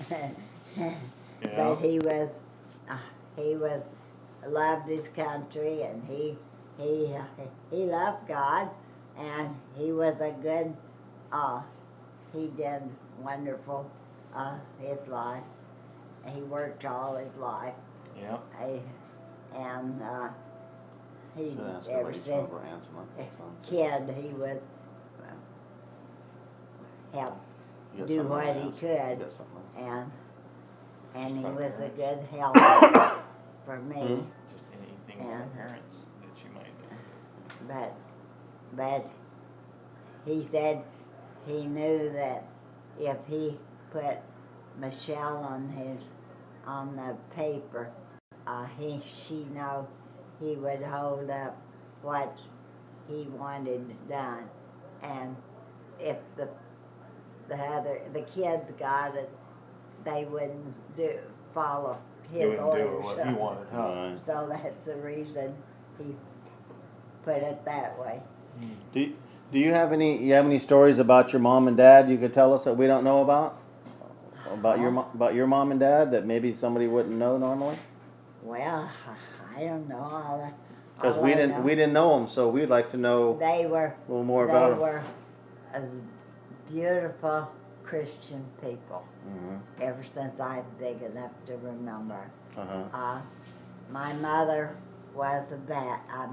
But uh, he was loved his country, and he he loved God, and he was a good. Uh, he did wonderful his life. He worked all his life. Yeah. And he Should ask her ever what he's since from for handsome a uncle. kid he was helped You got do something what to he ask? could, You got something else? and he About was a parents? good helper for me. Just anything And about parents that you might know. but he said he knew that if he put Michelle on the paper, she know he would hold up what he wanted done, and if the kids got it, they wouldn't follow You his wouldn't do orders. what he wanted, huh? Right. So that's the reason he put it that way. Do you have any stories about your mom and dad you could tell us that we don't know about your mom and dad that maybe somebody wouldn't know normally? Well, I don't know. Because All I know, we didn't know them, so we'd like to know they were a little more they about them. were a beautiful Christian people. Ever since I'm big enough to remember. Uh, my mother was a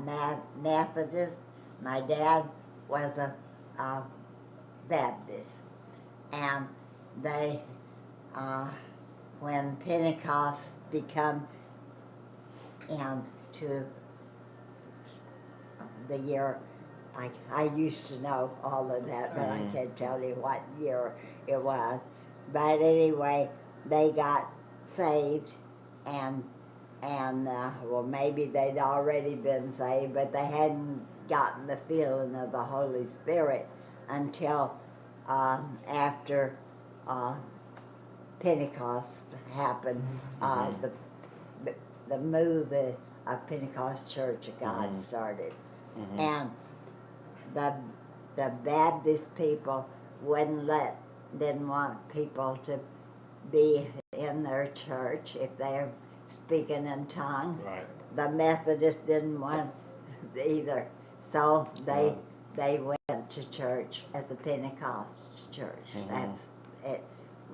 Methodist. My dad was a Baptist, and they when Pentecost become into the year. I used to know all of that, but I can't tell you what year it was. But anyway, they got saved, and well, maybe they'd already been saved, but they hadn't gotten the feeling of the Holy Spirit until after uh, Pentecost happened. The, the move of Pentecost Church of God started, and the the Baptist people didn't want people to be in their church if they're speaking in tongues. Right. The Methodists didn't want either, so they went to church as a Pentecost church. That's it.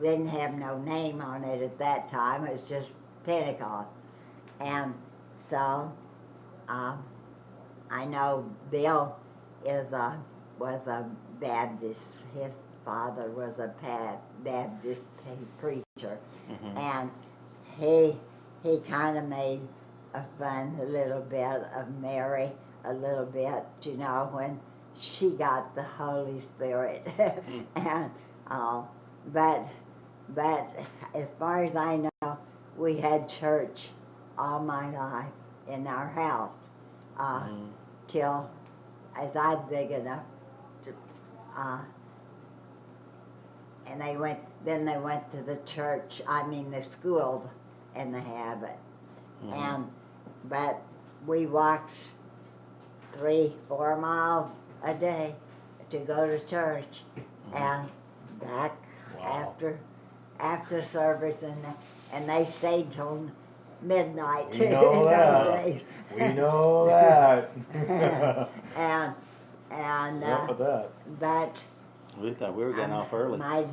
Didn't have no name on it at that time. It was just Pentecost, and so um, I know Bill was a Baptist. His father was a Baptist preacher, and he he kind of made fun a little bit of Mary, a little bit, when she got the Holy Spirit, and but but as far as I know, we had church all my life in our house. Till as I'm big enough to, uh, and they went to the church, I mean the school in the habit. And, but we walked 3-4 miles a day to go to church and back after service, and they stayed till midnight We too know in those that. days. We know that. and Enough of that. but We thought we were getting off early. my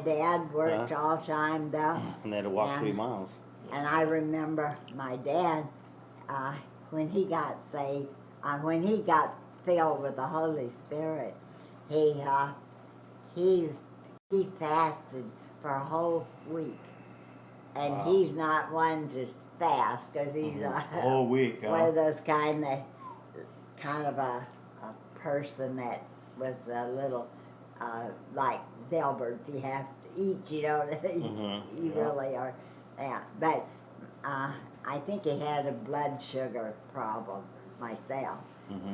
dad worked all the time though, And they had to walk 3 miles. and I remember my dad uh, when he got saved, when he got filled with the Holy Spirit, he he he fasted for a whole week, and he's not one to fast because he's A whole week, one huh? of those kind of a person that was a little like Delbert. You have to eat, you really are. Yeah, but I think he had a blood sugar problem myself.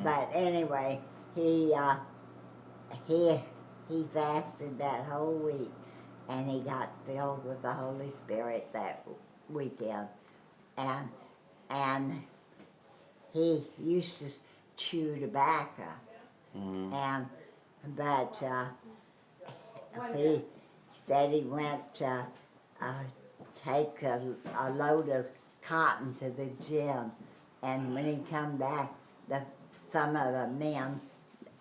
But anyway, he he he fasted that whole week, and he got filled with the Holy Spirit that weekend, and and he used to chew tobacco, and but he said he went take a load of cotton to the gym, and when he come back, some of the men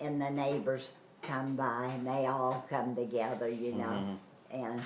and the neighbors come by, and they all come together, and